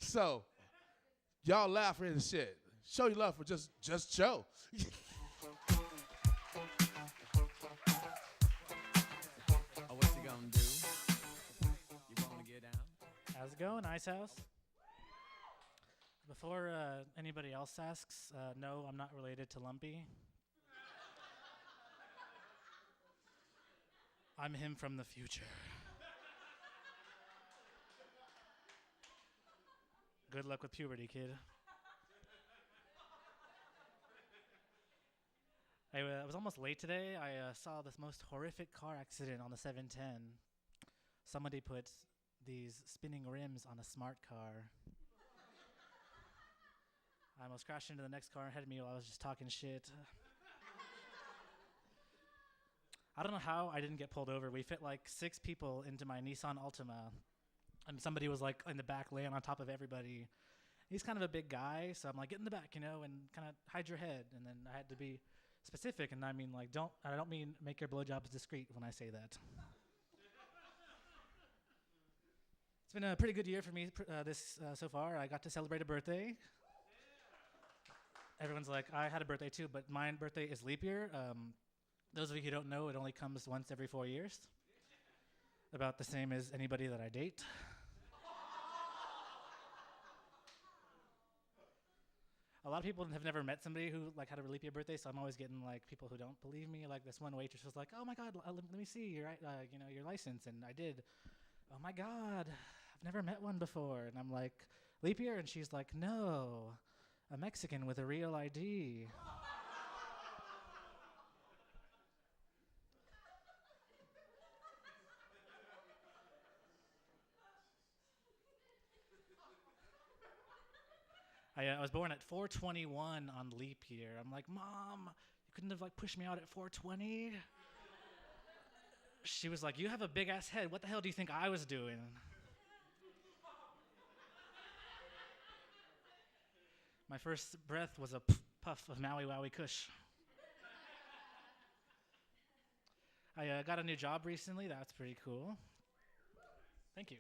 So y'all laughing and shit. Show your love for just Joe. Oh, what's he gonna do? You wanna get down? How's it going, Ice House? Before anybody else asks, no, I'm not related to Lumpy. I'm him from the future. Good luck with puberty, kid. I was almost late today. I saw this most horrific car accident on the 710. Somebody put these spinning rims on a smart car. I almost crashed into the next car ahead of me while I was just talking shit. I don't know how I didn't get pulled over. We fit like 6 people into my Nissan Altima, and somebody was like in the back laying on top of everybody. He's kind of a big guy, so I'm like, get in the back, and kind of hide your head. And then I had to be specific, and I mean like, I don't mean make your blowjobs discreet when I say that. It's been a pretty good year for me so far. I got to celebrate a birthday. Everyone's like, I had a birthday too, but my birthday is leap year. Those of you who don't know, it only comes once every 4 years. About the same as anybody that I date. A lot of people have never met somebody who like had a leap year birthday, so I'm always getting like people who don't believe me. Like this one waitress was like, "Oh my God, let me see your your license," and I did. Oh my God, I've never met one before, and I'm like, leap year, and she's like, no, a Mexican with a real ID. I was born at 421 on leap year. I'm like, Mom, you couldn't have like pushed me out at 420? She was like, you have a big ass head. What the hell do you think I was doing? My first breath was a puff of Maui Wowie Kush. I got a new job recently. That's pretty cool. Thank you.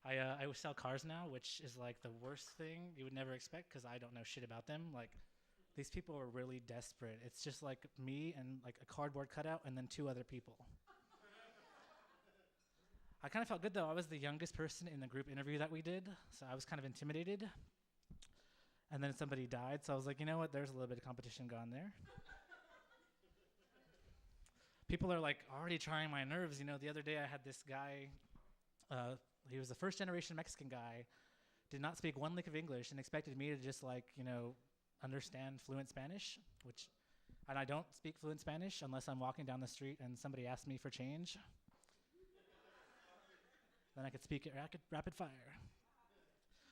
I sell cars now, which is like the worst thing you would never expect because I don't know shit about them. Like, these people are really desperate. It's just like me and like a cardboard cutout and then 2 other people. I kind of felt good though. I was the youngest person in the group interview that we did, so I was kind of intimidated. And then somebody died, so I was like, you know what? There's a little bit of competition gone there. People are like already trying my nerves. You know, the other day I had this guy. He was a first generation Mexican guy, did not speak one lick of English, and expected me to just like, understand fluent Spanish, and I don't speak fluent Spanish unless I'm walking down the street and somebody asks me for change. Then I could speak it rapid fire.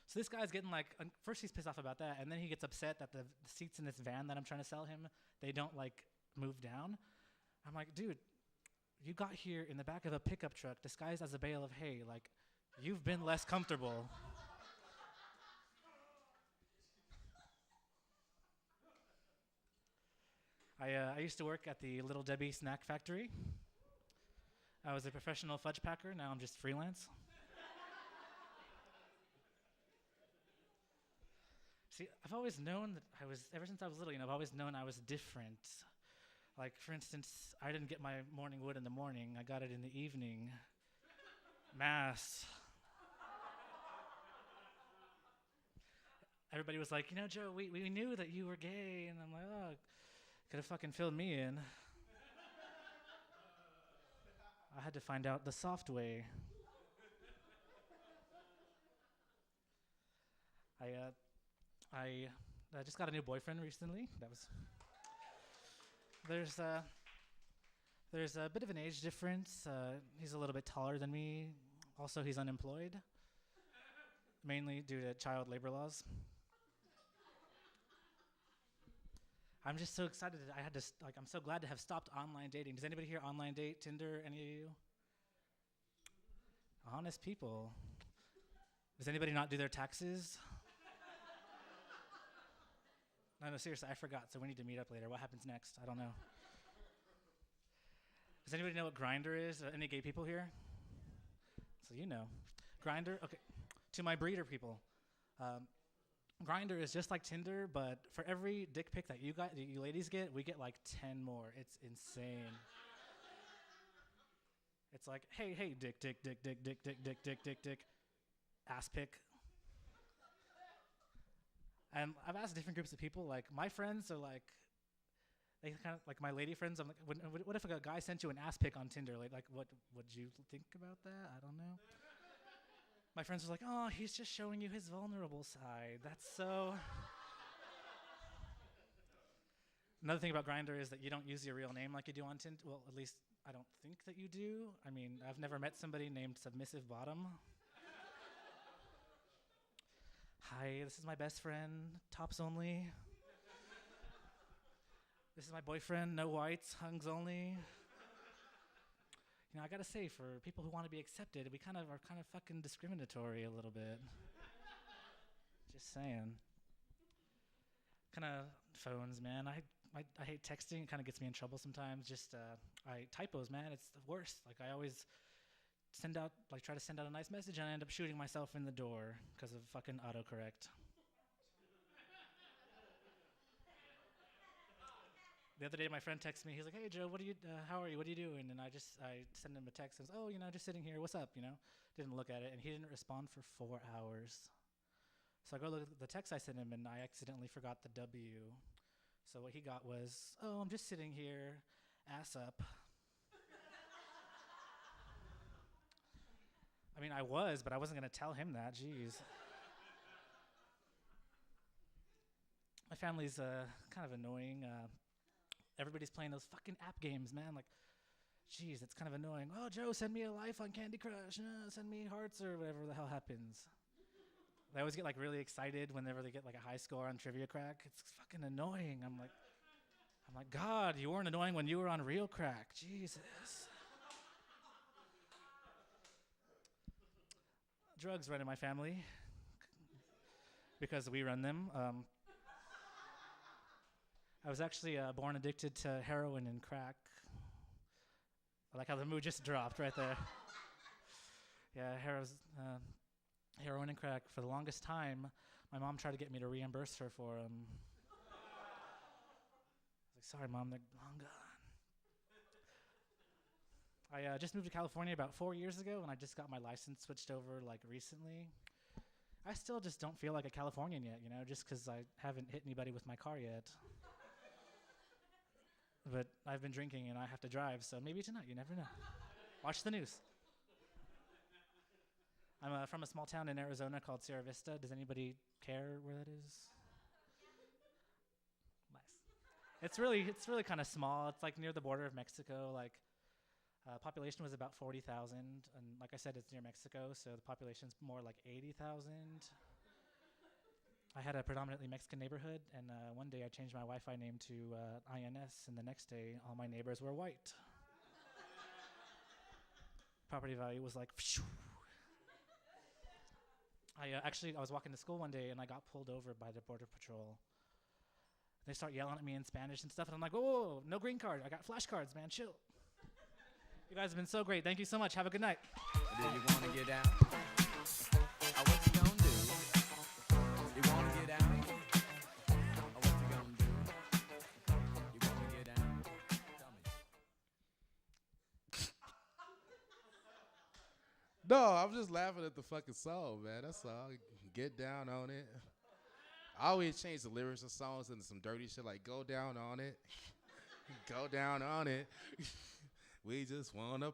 So this guy's getting like, first he's pissed off about that, and then he gets upset that the seats in this van that I'm trying to sell him, they don't like move down. I'm like, dude, you got here in the back of a pickup truck disguised as a bale of hay. Like, you've been less comfortable. I used to work at the Little Debbie Snack Factory. I was a professional fudge packer. Now I'm just freelance. See, I've always known that ever since I was little, I've always known I was different. Like, for instance, I didn't get my morning wood in the morning. I got it in the evening. Mass. Everybody was like, Joe, we knew that you were gay. And I'm like, oh, could have fucking filled me in. I had to find out the soft way. I just got a new boyfriend recently. There's a bit of an age difference. He's a little bit taller than me. Also, he's unemployed, mainly due to child labor laws. I'm just so excited that I'm so glad to have stopped online dating. Does anybody here online date, Tinder, any of you? Honest people. Does anybody not do their taxes? No, seriously, I forgot, so we need to meet up later. What happens next? I don't know. Does anybody know what Grindr is? Any gay people here? So you know. Grindr, okay. To my breeder people, Um, Grinder is just like Tinder, but for every dick pic that you ladies get, we get like 10 more. It's insane. It's like, hey, dick, ass pic. And I've asked different groups of people. Like my friends are like, they kind of like my lady friends. I'm like, what if a guy sent you an ass pic on Tinder? Like what would you think about that? I don't know. My friends are like, oh, he's just showing you his vulnerable side. That's so. Another thing about Grindr is that you don't use your real name like you do on Tinder. Well, at least I don't think that you do. I mean, I've never met somebody named Submissive Bottom. Hi, this is my best friend, tops only. This is my boyfriend, no whites, hungs only. You know, I gotta say, for people who want to be accepted, we are kind of fucking discriminatory a little bit. Just saying. Kind of phones, man. I hate texting. It kind of gets me in trouble sometimes. Just typos, man. It's the worst. Like I always try to send out a nice message, and I end up shooting myself in the door because of fucking autocorrect. The other day, my friend texted me. He's like, "Hey, Joe, how are you? What are you doing?" And I sent him a text. And says, "Oh, just sitting here. What's up?" Didn't look at it, and he didn't respond for 4 hours. So I go look at the text I sent him, and I accidentally forgot the W. So what he got was, "Oh, I'm just sitting here, ass up." I mean, I was, but I wasn't gonna tell him that. Jeez. My family's kind of annoying. Everybody's playing those fucking app games, man. Like, jeez, it's kind of annoying. Oh, Joe, send me a life on Candy Crush. Send me hearts or whatever the hell happens. They always get like really excited whenever they get like a high score on Trivia Crack. It's fucking annoying. I'm like, God, you weren't annoying when you were on Real Crack. Jesus. Drugs run in my family because we run them. I was actually born addicted to heroin and crack. I like how the mood just dropped right there. Yeah, heroin and crack. For the longest time, my mom tried to get me to reimburse her for them. I was like, sorry, Mom, they're long gone. I just moved to California about 4 years ago, and I just got my license switched over like recently. I still just don't feel like a Californian yet, just because I haven't hit anybody with my car yet. But I've been drinking and I have to drive, so maybe tonight, you never know. Watch the news. I'm from a small town in Arizona called Sierra Vista. Does anybody care where that is? Nice. It's really kind of small. It's like near the border of Mexico. Like, population was about 40,000, and like I said, it's near Mexico, so the population's more like 80,000. I had a predominantly Mexican neighborhood, and one day I changed my Wi-Fi name to INS, and the next day all my neighbors were white. Property value was like, phew. I was walking to school one day, and I got pulled over by the Border Patrol. They start yelling at me in Spanish and stuff, and I'm like, whoa, no green card. I got flashcards, man, chill. You guys have been so great. Thank you so much. Have a good night. Do you want to get out? What you gonna do? You want to get out? What you gonna do? You want to get out? Tell me. No, I'm just laughing at the fucking song, man. That's all. Get down on it. I always change the lyrics of songs into some dirty shit like go down on it. Go down on it. We just wanna